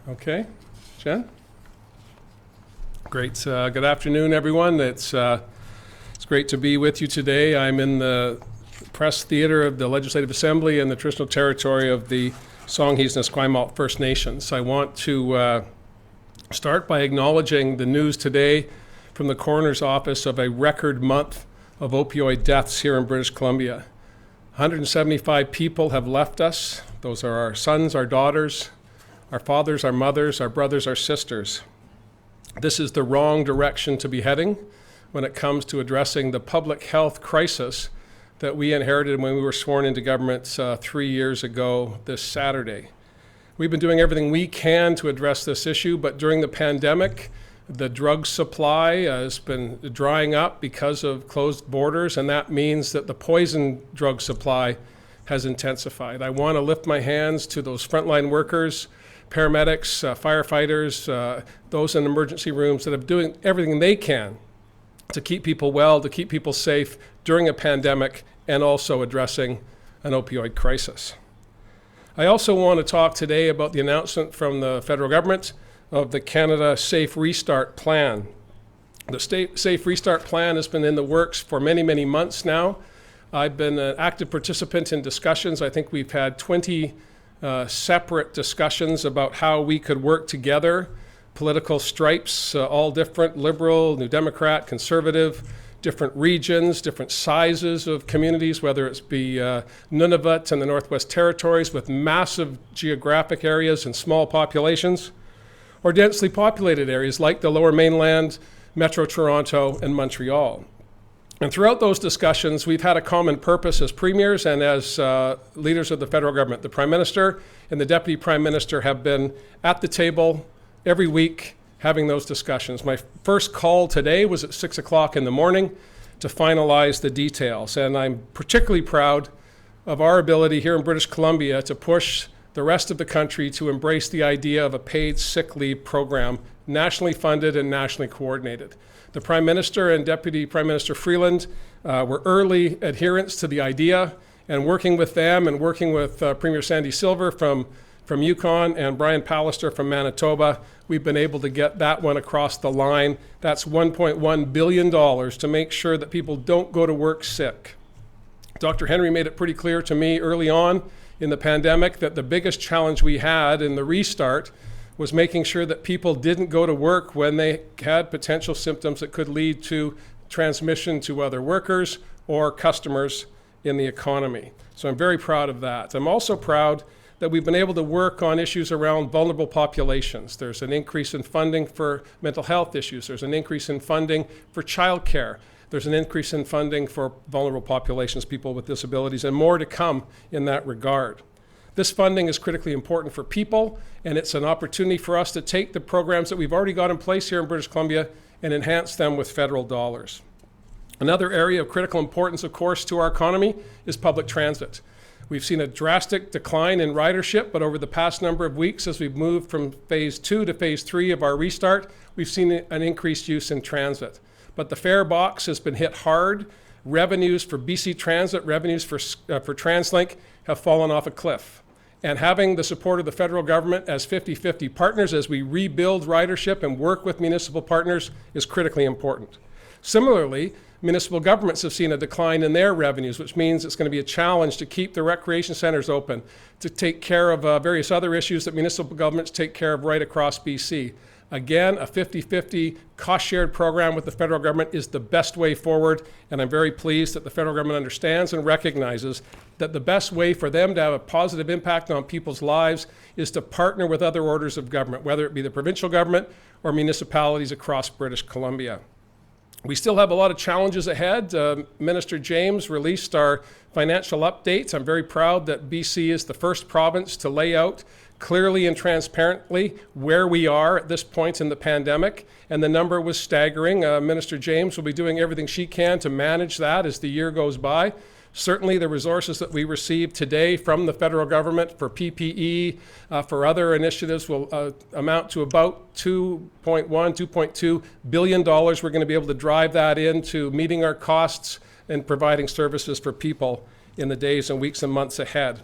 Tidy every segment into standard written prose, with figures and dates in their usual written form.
Okay, Jen? Great. Good afternoon, everyone. It's great to be with you today. I'm in the press theater of the Legislative Assembly in the traditional territory of the Songhees and Esquimalt First Nations. I want to start by acknowledging the news today from the coroner's office of a record month of opioid deaths here in British Columbia. 175 people have left us. Those are our sons, our daughters, our fathers, our mothers, our brothers, our sisters. This is the wrong direction to be heading when it comes to addressing the public health crisis that we inherited when we were sworn into government 3 years ago this Saturday. We've been doing everything we can to address this issue, but during the pandemic, the drug supply has been drying up because of closed borders, and that means that the poison drug supply has intensified. I want to lift my hands to those frontline workers, paramedics, firefighters, those in emergency rooms that are doing everything they can to keep people well, to keep people safe during a pandemic, and also addressing an opioid crisis. I also want to talk today about the announcement from the federal government of the Canada Safe Restart Plan. The Safe Restart Plan has been in the works for many, many months now. I've been an active participant in discussions. I think we've had 20 separate discussions about how we could work together, political stripes, all different, Liberal, New Democrat, Conservative, different regions, different sizes of communities, whether it's be Nunavut and the Northwest Territories with massive geographic areas and small populations, or densely populated areas like the Lower Mainland, Metro Toronto, and Montreal. And throughout those discussions, we've had a common purpose as premiers and as leaders of the federal government. The Prime Minister and the Deputy Prime Minister have been at the table every week having those discussions. My first call today was at 6 o'clock in the morning to finalize the details. And I'm particularly proud of our ability here in British Columbia to push the rest of the country to embrace the idea of a paid sick leave program, nationally funded and nationally coordinated. The Prime Minister and Deputy Prime Minister Freeland were early adherents to the idea, and working with them and working with Premier Sandy Silver from Yukon and Brian Pallister from Manitoba, we've been able to get that one across the line. That's $1.1 billion to make sure that people don't go to work sick. Dr. Henry made it pretty clear to me early on in the pandemic that the biggest challenge we had in the restart was making sure that people didn't go to work when they had potential symptoms that could lead to transmission to other workers or customers in the economy. So I'm very proud of that. I'm also proud that we've been able to work on issues around vulnerable populations. There's an increase in funding for mental health issues. There's an increase in funding for childcare. There's an increase in funding for vulnerable populations, people with disabilities, and more to come in that regard. This funding is critically important for people, and it's an opportunity for us to take the programs that we've already got in place here in British Columbia and enhance them with federal dollars. Another area of critical importance, of course, to our economy is public transit. We've seen a drastic decline in ridership, but over the past number of weeks, as we've moved from phase 2 to phase 3 of our restart, we've seen an increased use in transit. But the fare box has been hit hard. Revenues for BC Transit, revenues for TransLink have fallen off a cliff. And having the support of the federal government as 50-50 partners as we rebuild ridership and work with municipal partners is critically important. Similarly, municipal governments have seen a decline in their revenues, which means it's going to be a challenge to keep the recreation centers open, to take care of various other issues that municipal governments take care of right across BC. Again, a 50-50 cost-shared program with the federal government is the best way forward, and I'm very pleased that the federal government understands and recognizes that the best way for them to have a positive impact on people's lives is to partner with other orders of government, whether it be the provincial government or municipalities across British Columbia. We still have a lot of challenges ahead. Minister James released our financial updates. I'm very proud that BC is the first province to lay out clearly and transparently where we are at this point in the pandemic, and the number was staggering. Minister James will be doing everything she can to manage that as the year goes by. Certainly the resources that we receive today from the federal government for PPE, for other initiatives will amount to about $2.1, $2.2 billion. We're going to be able to drive that into meeting our costs and providing services for people in the days and weeks and months ahead.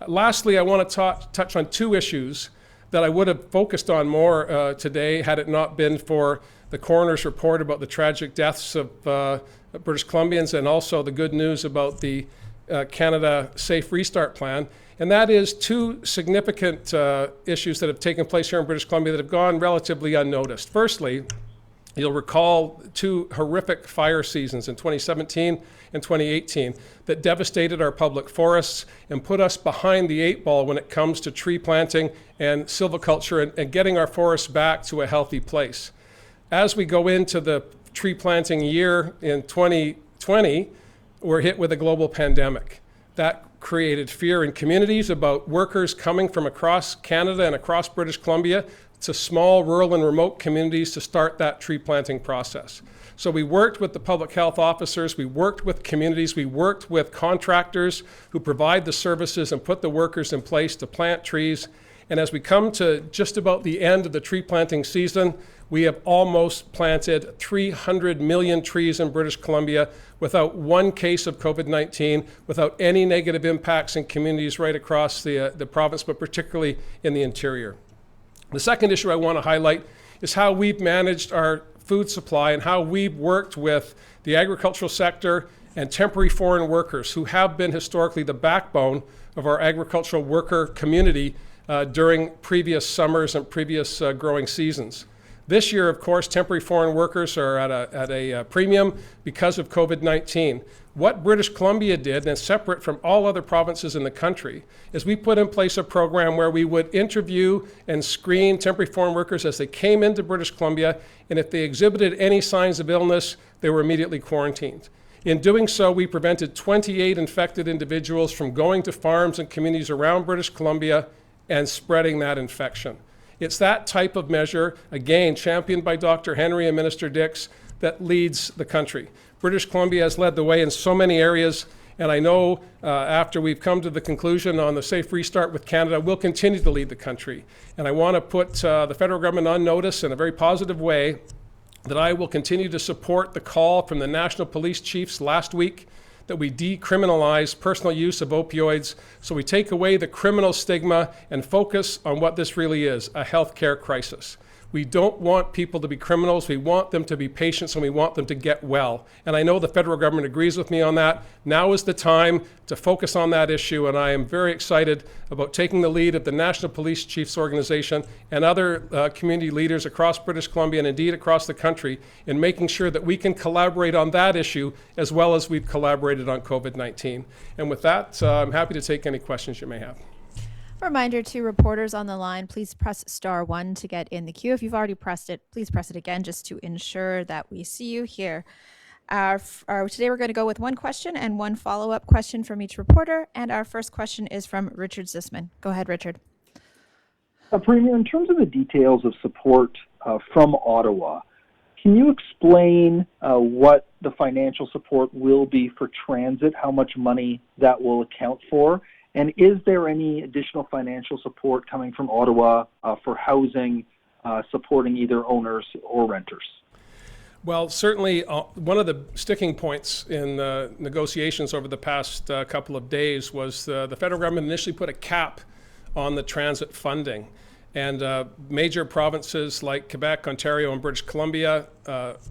Lastly, I want to touch on two issues that I would have focused on more today had it not been for the coroner's report about the tragic deaths of British Columbians, and also the good news about the Canada Safe Restart Plan. And that is two significant issues that have taken place here in British Columbia that have gone relatively unnoticed. Firstly, you'll recall two horrific fire seasons in 2017 and 2018 that devastated our public forests and put us behind the eight ball when it comes to tree planting and silviculture and getting our forests back to a healthy place. As we go into the tree planting year in 2020, we're hit with a global pandemic. That created fear in communities about workers coming from across Canada and across British Columbia to small, rural, and remote communities to start that tree planting process. So we worked with the public health officers, we worked with communities, we worked with contractors who provide the services and put the workers in place to plant trees. And as we come to just about the end of the tree planting season, we have almost planted 300 million trees in British Columbia without one case of COVID-19, without any negative impacts in communities right across the province, but particularly in the interior. The second issue I want to highlight is how we've managed our food supply and how we've worked with the agricultural sector and temporary foreign workers who have been historically the backbone of our agricultural worker community during previous summers and previous growing seasons. This year, of course, temporary foreign workers are at a premium because of COVID-19. What British Columbia did, and separate from all other provinces in the country, is we put in place a program where we would interview and screen temporary foreign workers as they came into British Columbia, and if they exhibited any signs of illness, they were immediately quarantined. In doing so, we prevented 28 infected individuals from going to farms and communities around British Columbia and spreading that infection. It's that type of measure, again, championed by Dr. Henry and Minister Dix, that leads the country. British Columbia has led the way in so many areas, and I know after we've come to the conclusion on the Safe Restart with Canada, we'll continue to lead the country. And I want to put the federal government on notice in a very positive way that I will continue to support the call from the national police chiefs last week that we decriminalize personal use of opioids, so we take away the criminal stigma and focus on what this really is, a healthcare crisis. We don't want people to be criminals, we want them to be patients, and we want them to get well. And I know the federal government agrees with me on that. Now is the time to focus on that issue, and I am very excited about taking the lead of the National Police Chiefs Organization and other community leaders across British Columbia and indeed across the country in making sure that we can collaborate on that issue as well as we've collaborated on COVID-19. And with that, I'm happy to take any questions you may have. Reminder to reporters on the line, please press *1 to get in the queue. If you've already pressed it, please press it again just to ensure that we see you here. Today we're going to go with one question and one follow-up question from each reporter. And our first question is from Richard Zisman. Go ahead, Richard. Premier, in terms of the details of support from Ottawa, can you explain what the financial support will be for transit, how much money that will account for? And is there any additional financial support coming from Ottawa for housing, supporting either owners or renters? Well, certainly one of the sticking points in negotiations over the past couple of days was the federal government initially put a cap on the transit funding. And major provinces like Quebec, Ontario, and British Columbia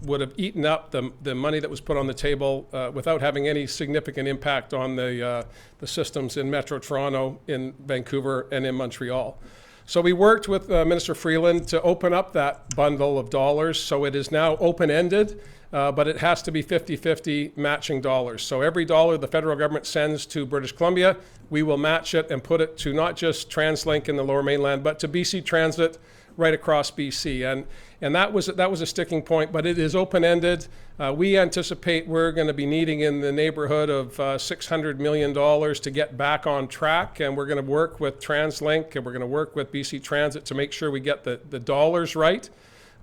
would have eaten up the money that was put on the table without having any significant impact on the systems in Metro Toronto, in Vancouver, and in Montreal. So we worked with Minister Freeland to open up that bundle of dollars, so it is now open-ended, but it has to be 50-50 matching dollars. So every dollar the federal government sends to British Columbia, we will match it and put it to not just TransLink in the Lower Mainland, but to BC Transit right across BC. And that was a sticking point, but it is open-ended. We anticipate we're going to be needing in the neighborhood of $600 million to get back on track, and we're going to work with TransLink and we're going to work with BC Transit to make sure we get the dollars right.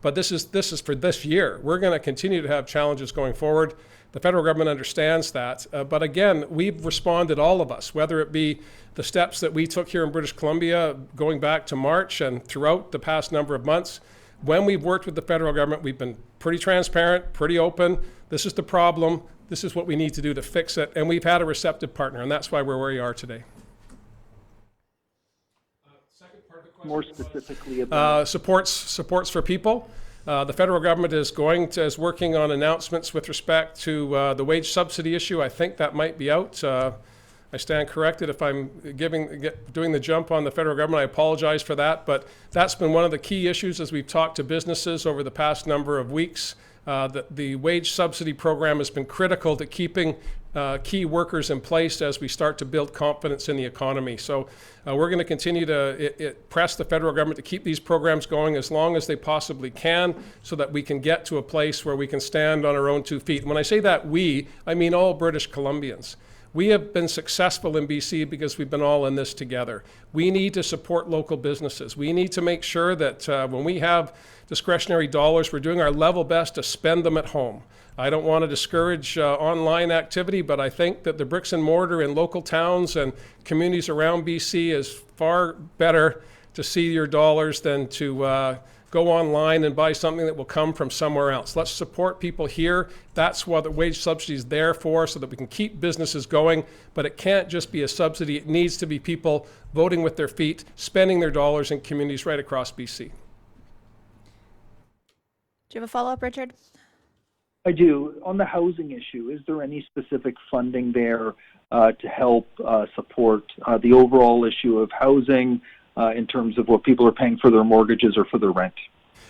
But this is for this year. We're going to continue to have challenges going forward. The federal government understands that. But again, we've responded, all of us, whether it be the steps that we took here in British Columbia going back to March and throughout the past number of months. When we've worked with the federal government, we've been pretty transparent, pretty open. This is the problem. This is what we need to do to fix it. And we've had a receptive partner, and that's why we're where we are today. more specifically about? Supports for people. The federal government is working on announcements with respect to the wage subsidy issue. I think that might be out. I stand corrected if I'm doing the jump on the federal government. I apologize for that, but that's been one of the key issues as we've talked to businesses over the past number of weeks. The wage subsidy program has been critical to keeping key workers in place as we start to build confidence in the economy. So we're going to continue to press the federal government to keep these programs going as long as they possibly can so that we can get to a place where we can stand on our own 2 feet. When I say that I mean all British Columbians. We have been successful in BC because we've been all in this together. We need to support local businesses. We need to make sure that when we have discretionary dollars, we're doing our level best to spend them at home. I don't want to discourage online activity, but I think that the bricks and mortar in local towns and communities around BC is far better to see your dollars than to go online and buy something that will come from somewhere else. Let's support people here. That's what the wage subsidy is there for, so that we can keep businesses going. But it can't just be a subsidy. It needs to be people voting with their feet, spending their dollars in communities right across BC. Do you have a follow-up, Richard? I do. On the housing issue, is there any specific funding there to help support the overall issue of housing in terms of what people are paying for their mortgages or for their rent?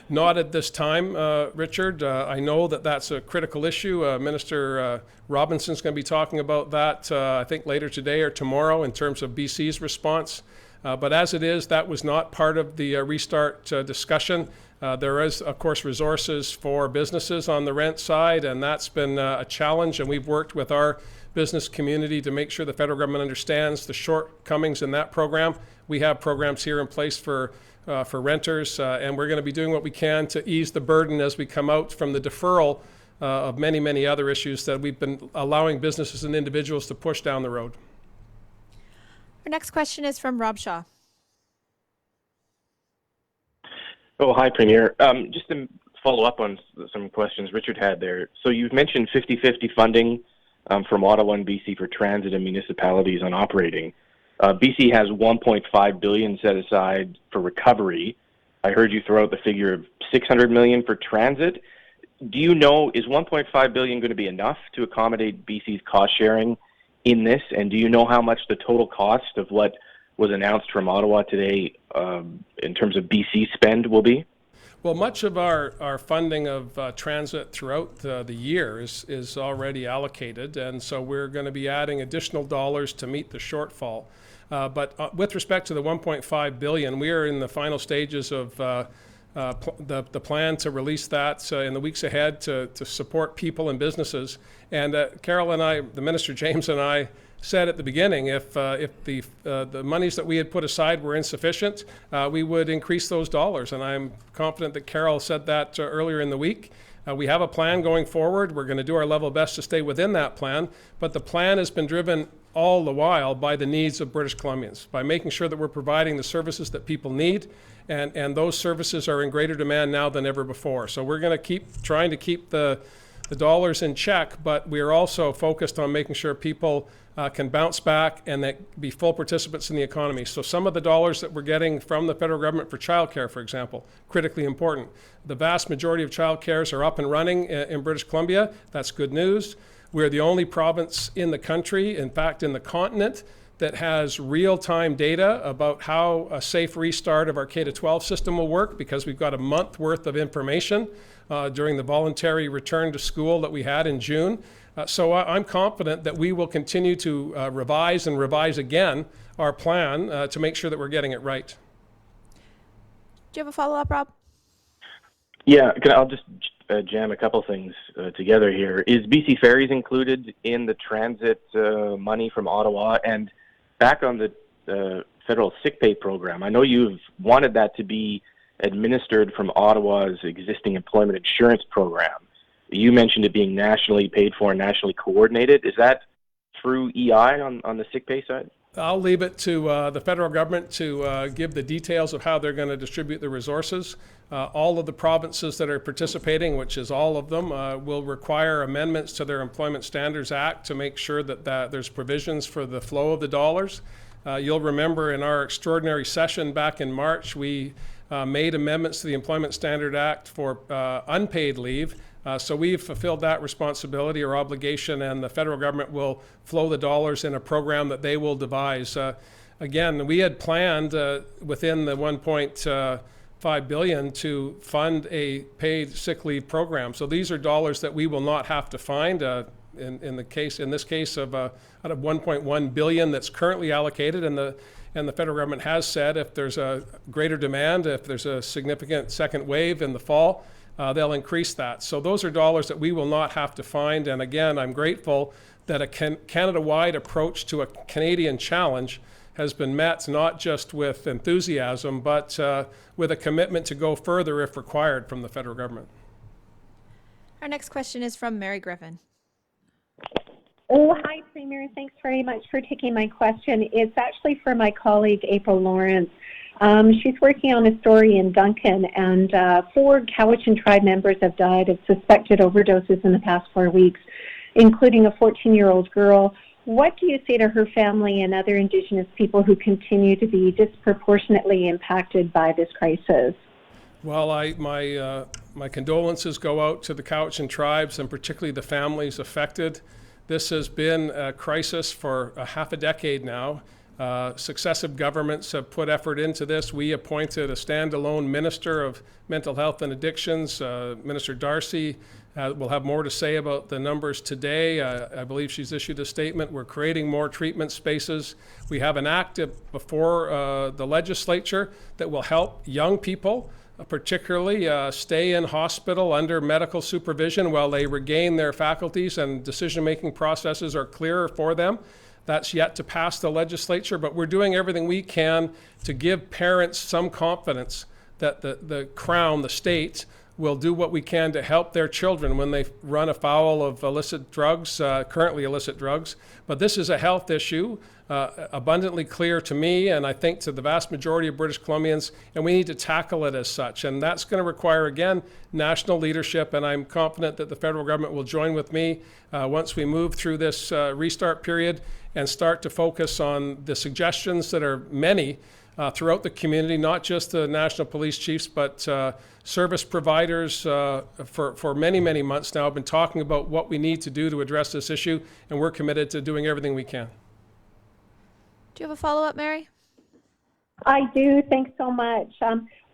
Not at this time, Richard. I know that that's a critical issue. Minister Robinson's going to be talking about that, I think, later today or tomorrow in terms of BC's response. But as it is, that was not part of the restart discussion. There is, of course, resources for businesses on the rent side, and that's been a challenge. And we've worked with our business community to make sure the federal government understands the shortcomings in that program. We have programs here in place for renters, and we're going to be doing what we can to ease the burden as we come out from the deferral of many, many other issues that we've been allowing businesses and individuals to push down the road. Our next question is from Rob Shaw. Oh, hi, Premier. Just to follow up on some questions Richard had there. So you've mentioned 50-50 funding from Ottawa and BC for transit and municipalities on operating. BC has $1.5 billion set aside for recovery. I heard you throw out the figure of $600 million for transit. Do you know, is $1.5 billion going to be enough to accommodate BC's cost sharing in this? And do you know how much the total cost of what was announced from Ottawa today in terms of BC spend will be? Well, much of our funding of transit throughout the year is already allocated, and so we're going to be adding additional dollars to meet the shortfall. But with respect to the $1.5 billion, we are in the final stages of the plan to release that in the weeks ahead to support people and businesses. And Carol and I, the Minister James and I, said at the beginning, if the monies that we had put aside were insufficient, we would increase those dollars. And I'm confident that Carol said that earlier in the week. We have a plan going forward. We're going to do our level best to stay within that plan. But the plan has been driven all the while by the needs of British Columbians, by making sure that we're providing the services that people need. And those services are in greater demand now than ever before. So we're going to keep trying to keep the dollars in check, but we are also focused on making sure people can bounce back and that be full participants in the economy. So some of the dollars that we're getting from the federal government for childcare, for example, critically important. The vast majority of childcares are up and running in British Columbia. That's good news. We're the only province in the country, in fact, in the continent, that has real-time data about how a safe restart of our K-12 system will work, because we've got a month worth of information during the voluntary return to school that we had in June. So I'm confident that we will continue to revise and revise again our plan to make sure that we're getting it right. Do you have a follow-up, Rob? Yeah, I'll just jam a couple things together here. Is BC Ferries included in the transit money from Ottawa? And back on the federal sick pay program, I know you've wanted that to be administered from Ottawa's existing employment insurance program. You mentioned it being nationally paid for and nationally coordinated. Is that through EI on the sick pay side? I'll leave it to the federal government to give the details of how they're going to distribute the resources. All of the provinces that are participating, which is all of them, will require amendments to their Employment Standards Act to make sure that there's provisions for the flow of the dollars. You'll remember in our extraordinary session back in March, we made amendments to the Employment Standard Act for unpaid leave. So we've fulfilled that responsibility or obligation, and the federal government will flow the dollars in a program that they will devise. Again, we had planned within the $1.5 billion to fund a paid sick leave program. So these are dollars that we will not have to find in this case of out of $1.1 billion that's currently allocated, and the federal government has said if there's a greater demand, if there's a significant second wave in the fall, they'll increase that. So those are dollars that we will not have to find. And again, I'm grateful that a Canada-wide approach to a Canadian challenge has been met not just with enthusiasm, but with a commitment to go further if required from the federal government. Our next question is from Mary Griffin. Oh, hi, Premier. Thanks very much for taking my question. It's actually for my colleague, April Lawrence. She's working on a story in Duncan, and 4 Cowichan tribe members have died of suspected overdoses in the past 4 weeks, including a 14-year-old girl. What do you say to her family and other Indigenous people who continue to be disproportionately impacted by this crisis? Well, my condolences go out to the Cowichan tribes and particularly the families affected. This has been a crisis for half a decade now. Successive governments have put effort into this. We appointed a standalone Minister of Mental Health and Addictions. Minister Darcy will have more to say about the numbers today. I believe she's issued a statement. We're creating more treatment spaces. We have an act before the legislature that will help young people particularly stay in hospital under medical supervision while they regain their faculties and decision-making processes are clearer for them. That's yet to pass the legislature, but we're doing everything we can to give parents some confidence that the Crown, the state, will do what we can to help their children when they run afoul of illicit drugs, currently illicit drugs. But this is a health issue, abundantly clear to me, and I think to the vast majority of British Columbians, and we need to tackle it as such. And that's going to require, again, national leadership, and I'm confident that the federal government will join with me once we move through this restart period and start to focus on the suggestions that are many throughout the community, not just the national police chiefs, but service providers for many, many months now have been talking about what we need to do to address this issue, and we're committed to doing everything we can. Do you have a follow-up, Mary? I do. Thanks so much.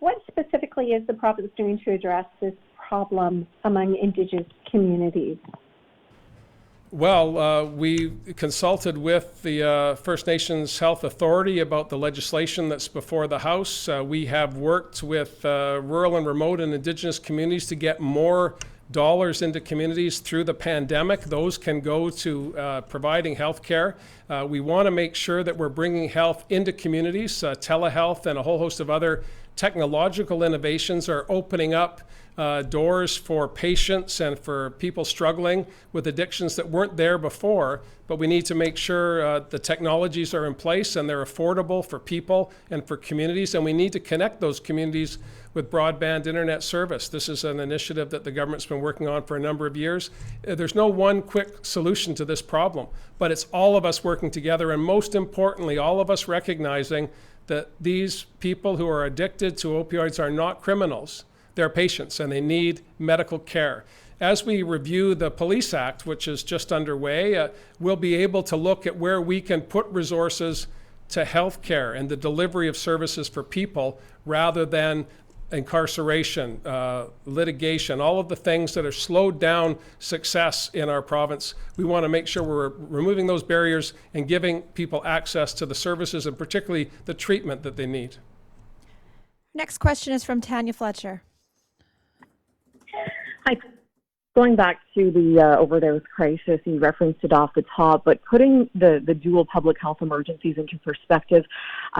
What specifically is the province doing to address this problem among Indigenous communities? Well, we consulted with the First Nations Health Authority about the legislation that's before the House. We have worked with rural and remote and Indigenous communities to get more dollars into communities through the pandemic. Those can go to providing health care. We want to make sure that we're bringing health into communities. Telehealth and a whole host of other technological innovations are opening up doors for patients and for people struggling with addictions that weren't there before, but we need to make sure the technologies are in place and they're affordable for people and for communities, and we need to connect those communities with broadband internet service. This is an initiative that the government's been working on for a number of years. There's no one quick solution to this problem, but it's all of us working together, and most importantly, all of us recognizing that these people who are addicted to opioids are not criminals. They're patients and they need medical care. As we review the Police Act, which is just underway, we'll be able to look at where we can put resources to health care and the delivery of services for people rather than incarceration, litigation, all of the things that have slowed down success in our province. We want to make sure we're removing those barriers and giving people access to the services and particularly the treatment that they need. Next question is from Tanya Fletcher. Hi. Going back to the overdose crisis, you referenced it off the top, but putting the dual public health emergencies into perspective,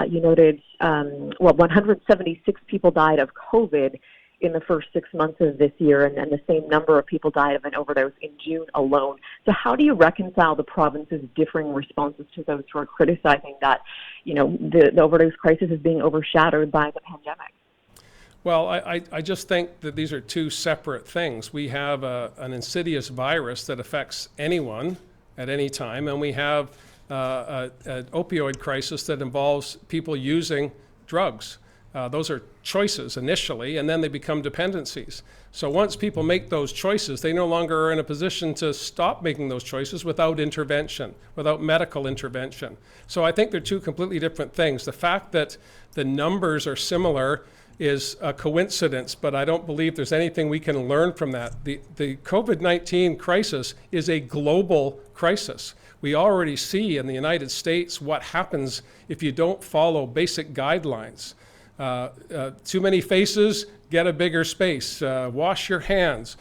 you noted, 176 people died of COVID in the first 6 months of this year, and the same number of people died of an overdose in June alone. So how do you reconcile the province's differing responses to those who are criticizing that, the overdose crisis is being overshadowed by the pandemic? Well, I just think that these are two separate things. We have an insidious virus that affects anyone at any time, and we have an opioid crisis that involves people using drugs. Those are choices initially, and then they become dependencies. So once people make those choices, they no longer are in a position to stop making those choices without intervention, without medical intervention. So I think they're two completely different things. The fact that the numbers are similar is a coincidence, but I don't believe there's anything we can learn from that. The COVID-19 crisis is a global crisis. We already see in the United States what happens if you don't follow basic guidelines. Too many faces, get a bigger space. Wash your hands.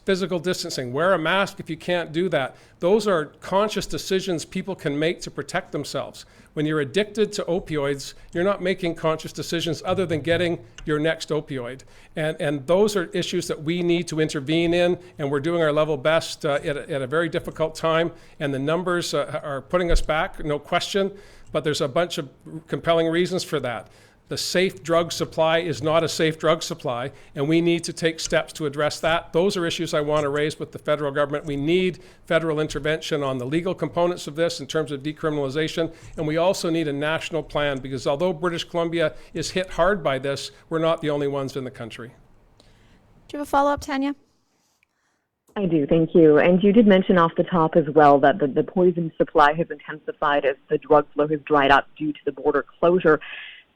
Physical distancing. Wear a mask if you can't do that. Those are conscious decisions people can make to protect themselves. When you're addicted to opioids, you're not making conscious decisions other than getting your next opioid. And those are issues that we need to intervene in, and we're doing our level best at a very difficult time. And the numbers are putting us back, no question, but there's a bunch of compelling reasons for that. The safe drug supply is not a safe drug supply, and we need to take steps to address that. Those are issues I want to raise with the federal government. We need federal intervention on the legal components of this in terms of decriminalization, and we also need a national plan, because although British Columbia is hit hard by this, we're not the only ones in the country. Do you have a follow-up, Tanya? I do, thank you. And you did mention off the top as well that the poison supply has intensified as the drug flow has dried up due to the border closure.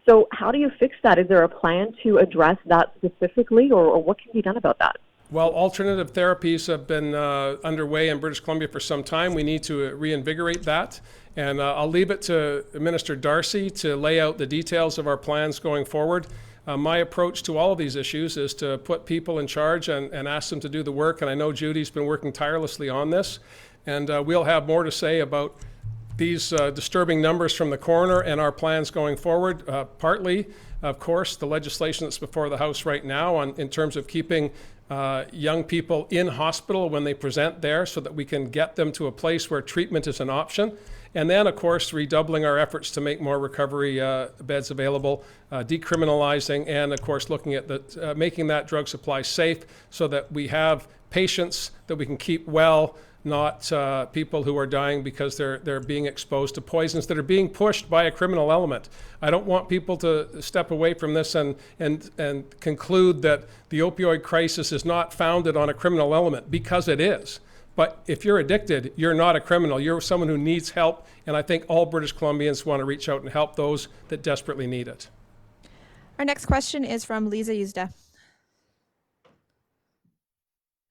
So how do you fix that? Is there a plan to address that specifically, or what can be done about that? Well, alternative therapies have been underway in British Columbia for some time. We need to reinvigorate that. And I'll leave it to Minister Darcy to lay out the details of our plans going forward. My approach to all of these issues is to put people in charge and ask them to do the work. And I know Judy's been working tirelessly on this. And we'll have more to say about these disturbing numbers from the coroner and our plans going forward. Partly, of course, the legislation that's before the House right now in terms of keeping young people in hospital when they present there so that we can get them to a place where treatment is an option. And then, of course, redoubling our efforts to make more recovery beds available, decriminalizing, and, of course, looking at making that drug supply safe so that we have patients that we can keep well, not people who are dying because they're being exposed to poisons that are being pushed by a criminal element. I don't want people to step away from this and conclude that the opioid crisis is not founded on a criminal element, because it is. But if you're addicted, you're not a criminal. You're someone who needs help, and I think all British Columbians want to reach out and help those that desperately need it. Our next question is from Lisa Yuzda.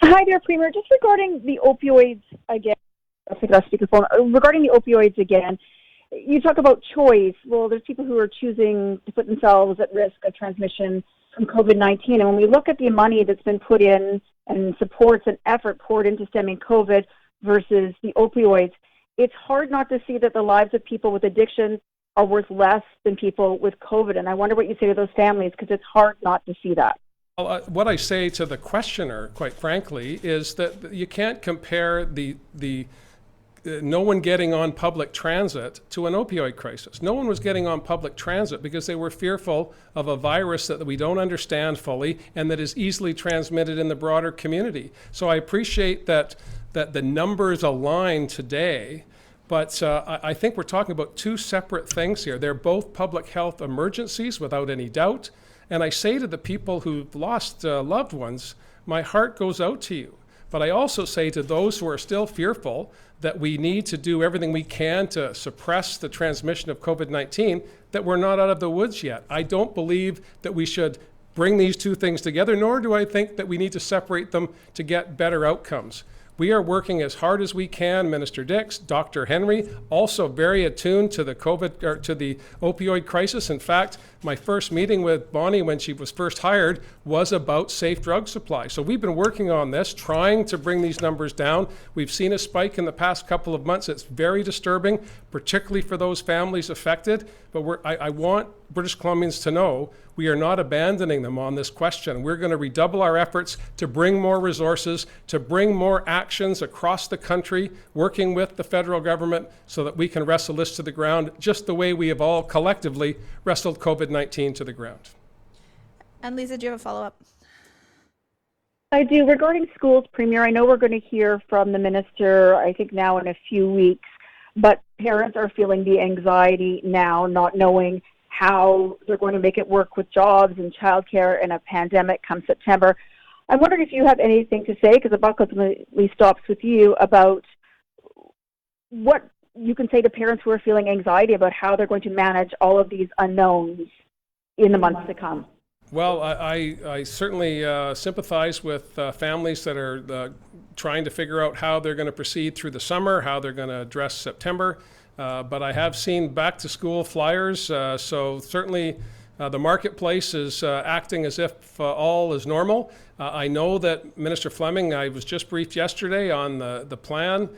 Hi there, Premier. Just regarding the opioids again, regarding the opioids again, you talk about choice. Well, there's people who are choosing to put themselves at risk of transmission from COVID-19. And when we look at the money that's been put in and supports and effort poured into stemming COVID versus the opioids, it's hard not to see that the lives of people with addictions are worth less than people with COVID. And I wonder what you say to those families, because it's hard not to see that. Well, what I say to the questioner, quite frankly, is that you can't compare the no one getting on public transit to an opioid crisis. No one was getting on public transit because they were fearful of a virus that we don't understand fully and that is easily transmitted in the broader community. So I appreciate that the numbers align today, but I think we're talking about two separate things here. They're both public health emergencies, without any doubt. And I say to the people who've lost loved ones, my heart goes out to you. But I also say to those who are still fearful that we need to do everything we can to suppress the transmission of COVID-19, that we're not out of the woods yet. I don't believe that we should bring these two things together, nor do I think that we need to separate them to get better outcomes. We are working as hard as we can. Minister Dix, Dr. Henry, also very attuned to the opioid crisis. In fact, my first meeting with Bonnie when she was first hired was about safe drug supply. So we've been working on this, trying to bring these numbers down. We've seen a spike in the past couple of months. It's very disturbing, particularly for those families affected. But I want British Columbians to know we are not abandoning them on this question. We're going to redouble our efforts to bring more resources, to bring more actions across the country, working with the federal government so that we can wrestle this to the ground, just the way we have all collectively wrestled COVID-19 to the ground. And Lisa, do you have a follow-up? I do. Regarding schools, Premier, I know we're going to hear from the minister, I think now in a few weeks. but parents are feeling the anxiety now, not knowing how they're going to make it work with jobs and childcare in a pandemic come September. I'm wondering if you have anything to say, because the buck ultimately stops with you, about what you can say to parents who are feeling anxiety about how they're going to manage all of these unknowns in the months to come. Well, I certainly sympathize with families that are trying to figure out how they're going to proceed through the summer, how they're going to address September. But I have seen back to school flyers, so certainly the marketplace is acting as if all is normal. I know that Minister Fleming, I was just briefed yesterday on the plan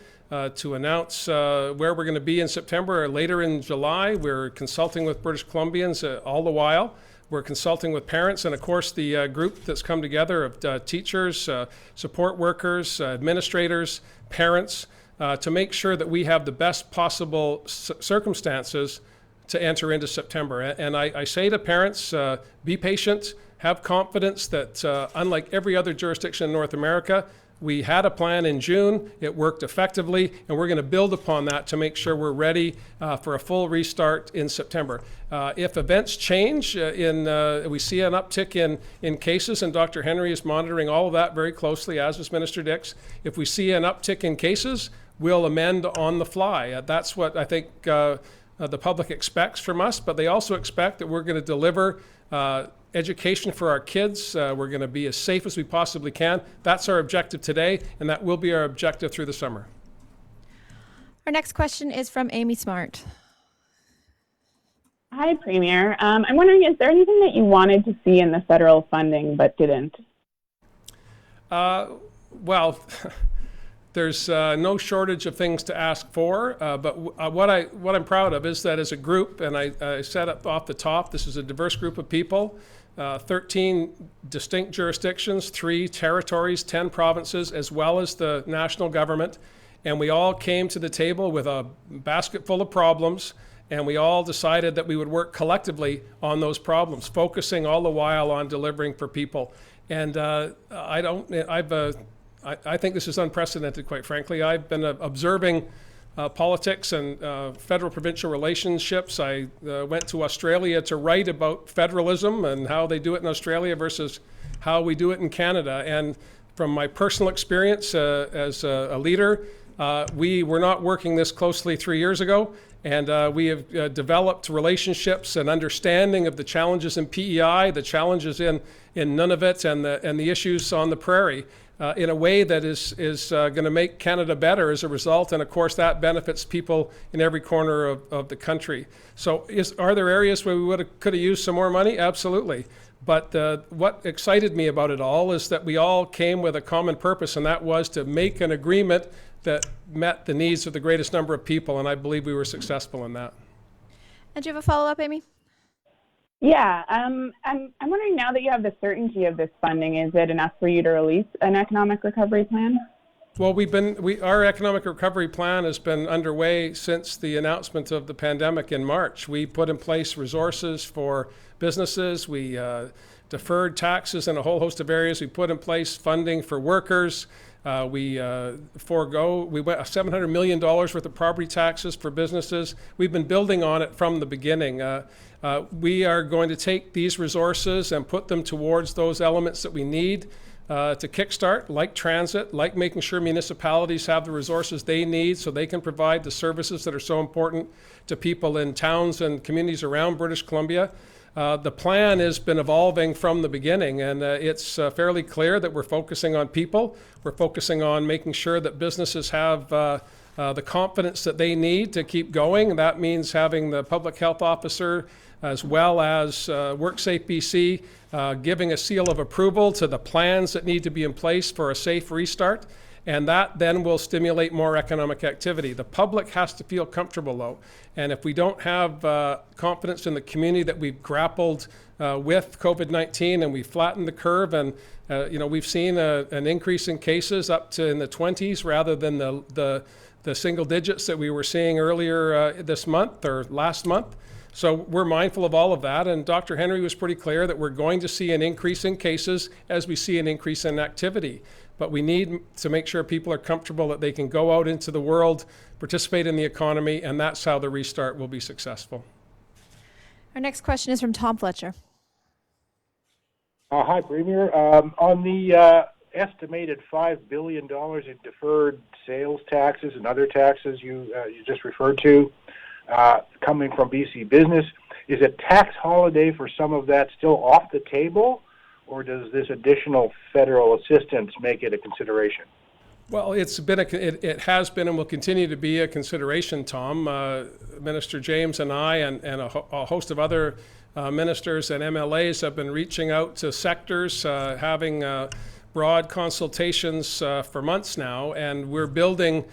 to announce where we're going to be in September or later in July. We're consulting with British Columbians all the while. We're consulting with parents, and of course the group that's come together of teachers, support workers, administrators, parents, to make sure that we have the best possible circumstances to enter into September. And I say to parents, be patient, have confidence that unlike every other jurisdiction in North America, we had a plan in June, it worked effectively, and we're going to build upon that to make sure we're ready for a full restart in September. If events change, we see an uptick in cases, and Dr. Henry is monitoring all of that very closely, as is Minister Dix. If we see an uptick in cases, we'll amend on the fly. That's what I think the public expects from us, but they also expect that we're going to deliver education for our kids. We're going to be as safe as we possibly can. That's our objective today, and that will be our objective through the summer. Our next question is from Amy Smart. Hi, Premier. I'm wondering, is there anything that you wanted to see in the federal funding but didn't? Well, there's no shortage of things to ask for, but what I'm proud of is that as a group, and I said up off the top, this is a diverse group of people, 13 distinct jurisdictions, 3 territories, 10 provinces, as well as the national government, and we all came to the table with a basket full of problems, and we all decided that we would work collectively on those problems, focusing all the while on delivering for people. And I think this is unprecedented, quite frankly. I've been observing politics and federal-provincial relationships. I went to Australia to write about federalism and how they do it in Australia versus how we do it in Canada. And from my personal experience as a leader, we were not working this closely 3 years ago. And we have developed relationships and understanding of the challenges in PEI, the challenges in Nunavut, and the issues on the prairie in a way that is going to make Canada better as a result. And of course, that benefits people in every corner of the country. So are there areas where we could have used some more money? Absolutely. But what excited me about it all is that we all came with a common purpose, and that was to make an agreement that met the needs of the greatest number of people, and I believe we were successful in that. And do you have a follow-up, Amy? Yeah, I'm wondering, now that you have the certainty of this funding, is it enough for you to release an economic recovery plan? Well, our economic recovery plan has been underway since the announcement of the pandemic in March. We put in place resources for businesses. We deferred taxes in a whole host of areas. We put in place funding for workers. We went $700 million worth of property taxes for businesses. We've been building on it from the beginning. We are going to take these resources and put them towards those elements that we need to kickstart, like transit, like making sure municipalities have the resources they need so they can provide the services that are so important to people in towns and communities around British Columbia. The plan has been evolving from the beginning, and it's fairly clear that we're focusing on people. We're focusing on making sure that businesses have the confidence that they need to keep going. That means having the public health officer as well as WorkSafe BC giving a seal of approval to the plans that need to be in place for a safe restart. And that then will stimulate more economic activity. The public has to feel comfortable, though. And if we don't have confidence in the community that we've grappled with COVID-19 and we flattened the curve, and we've seen an increase in cases up to in the 20s rather than the single digits that we were seeing earlier this month or last month. So we're mindful of all of that, and Dr. Henry was pretty clear that we're going to see an increase in cases as we see an increase in activity. But we need to make sure people are comfortable that they can go out into the world, participate in the economy, and that's how the restart will be successful. Our next question is from Tom Fletcher. Hi, Premier. On the estimated $5 billion in deferred sales taxes and other taxes you just referred to coming from BC business, is a tax holiday for some of that still off the table, or does this additional federal assistance make it a consideration? Well, it has been and will continue to be a consideration, Tom. Minister James and I and a host of other ministers and MLAs have been reaching out to sectors, having broad consultations for months now, and we're building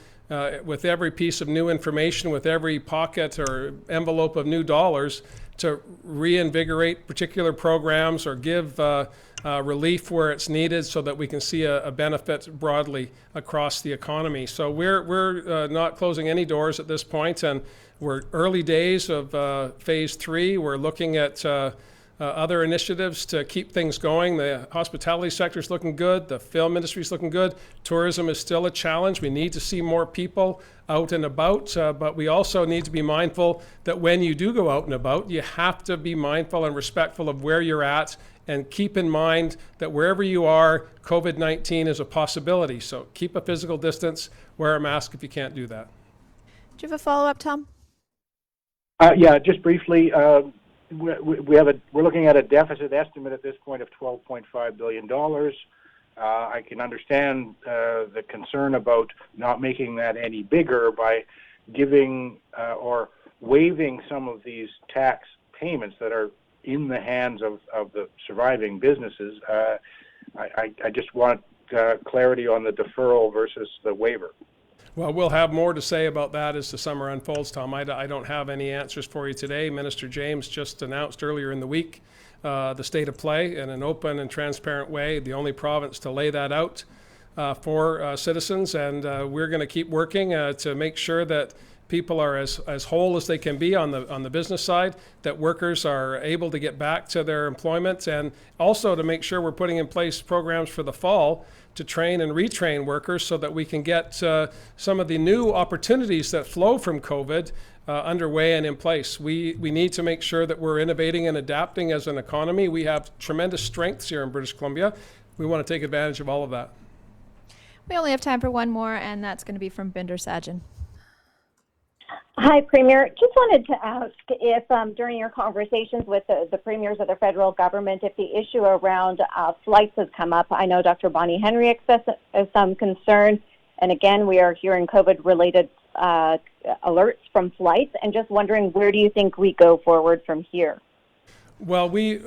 with every piece of new information, with every pocket or envelope of new dollars, to reinvigorate particular programs or give relief where it's needed so that we can see a benefit broadly across the economy. So we're not closing any doors at this point, and we're early days of phase 3. We're looking at other initiatives to keep things going. The hospitality sector is looking good. The film industry is looking good. Tourism is still a challenge. We need to see more people out and about, but we also need to be mindful that when you do go out and about, you have to be mindful and respectful of where you're at, and keep in mind that wherever you are, COVID-19 is a possibility. So keep a physical distance, wear a mask if you can't do that. Do you have a follow-up, Tom? Yeah, just briefly. We're looking at a deficit estimate at this point of $12.5 billion. I can understand the concern about not making that any bigger by giving or waiving some of these tax payments that are in the hands of the surviving businesses. I just want clarity on the deferral versus the waiver. Well, we'll have more to say about that as the summer unfolds, Tom. I don't have any answers for you today. Minister James just announced earlier in the week the state of play in an open and transparent way, the only province to lay that out for citizens. And we're going to keep working to make sure that people are as whole as they can be on the business side, that workers are able to get back to their employment, and also to make sure we're putting in place programs for the fall to train and retrain workers so that we can get some of the new opportunities that flow from COVID underway and in place. We need to make sure that we're innovating and adapting as an economy. We have tremendous strengths here in British Columbia. We want to take advantage of all of that. We only have time for one more, and that's going to be from Binder Sajan. Hi, Premier. Just wanted to ask if during your conversations with the premiers of the federal government, if the issue around flights has come up. I know Dr. Bonnie Henry expressed some concern, and again, we are hearing COVID-related alerts from flights, and just wondering, where do you think we go forward from here? Well, we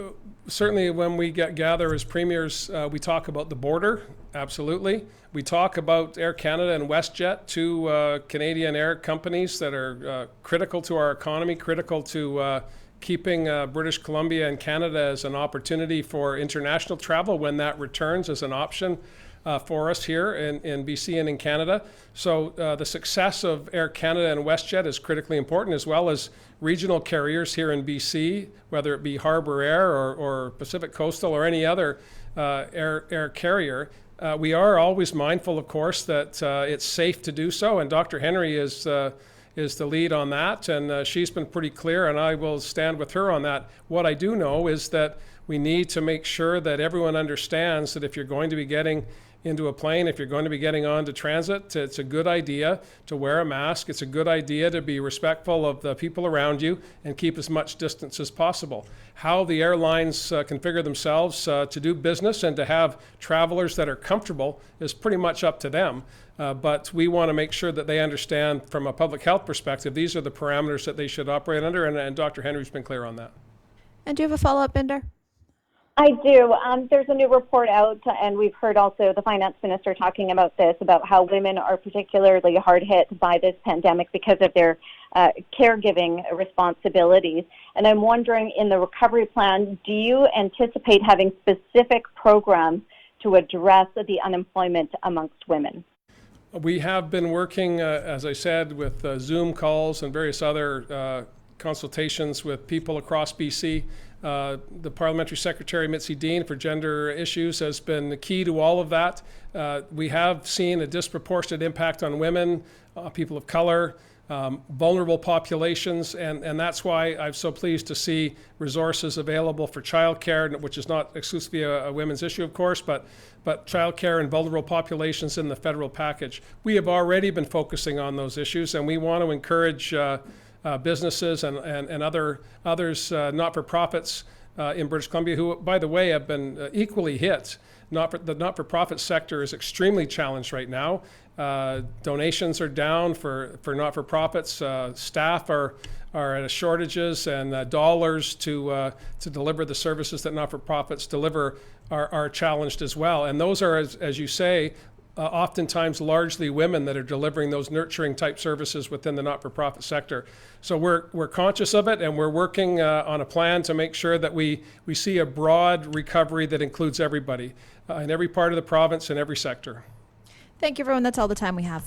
certainly, when we gather as premiers, we talk about the border, absolutely. We talk about Air Canada and WestJet, two Canadian air companies that are critical to our economy, critical to keeping British Columbia and Canada as an opportunity for international travel when that returns as an option for us here in BC and in Canada. So the success of Air Canada and WestJet is critically important, as well as regional carriers here in BC, whether it be Harbour Air or Pacific Coastal or any other air carrier. We are always mindful, of course, that it's safe to do so, and Dr. Henry is the lead on that, and she's been pretty clear, and I will stand with her on that. What I do know is that we need to make sure that everyone understands that if you're going to be getting into a plane, if you're going to be getting on to transit, it's a good idea to wear a mask. It's a good idea to be respectful of the people around you and keep as much distance as possible. How the airlines configure themselves to do business and to have travelers that are comfortable is pretty much up to them. But we want to make sure that they understand from a public health perspective, these are the parameters that they should operate under, and Dr. Henry's been clear on that. And do you have a follow-up, Binder? I do. There's a new report out, and we've heard also the finance minister talking about this, about how women are particularly hard hit by this pandemic because of their caregiving responsibilities. And I'm wondering, in the recovery plan, do you anticipate having specific programs to address the unemployment amongst women? We have been working, as I said, with Zoom calls and various other consultations with people across BC. The Parliamentary Secretary, Mitzi Dean, for gender issues has been key to all of that. We have seen a disproportionate impact on women, people of color, vulnerable populations, and that's why I'm so pleased to see resources available for childcare, which is not exclusively a women's issue, of course, but childcare and vulnerable populations in the federal package. We have already been focusing on those issues, and we want to encourage businesses and others, not-for-profits in British Columbia, who, by the way, have been equally hit. The not-for-profit sector is extremely challenged right now. Donations are down for not-for-profits. Staff are at shortages, and dollars to deliver the services that not-for-profits deliver are challenged as well. And those are, as you say, oftentimes largely women that are delivering those nurturing type services within the not-for-profit sector. So we're conscious of it, and we're working on a plan to make sure that we see a broad recovery that includes everybody in every part of the province and every sector. Thank you, everyone. That's all the time we have.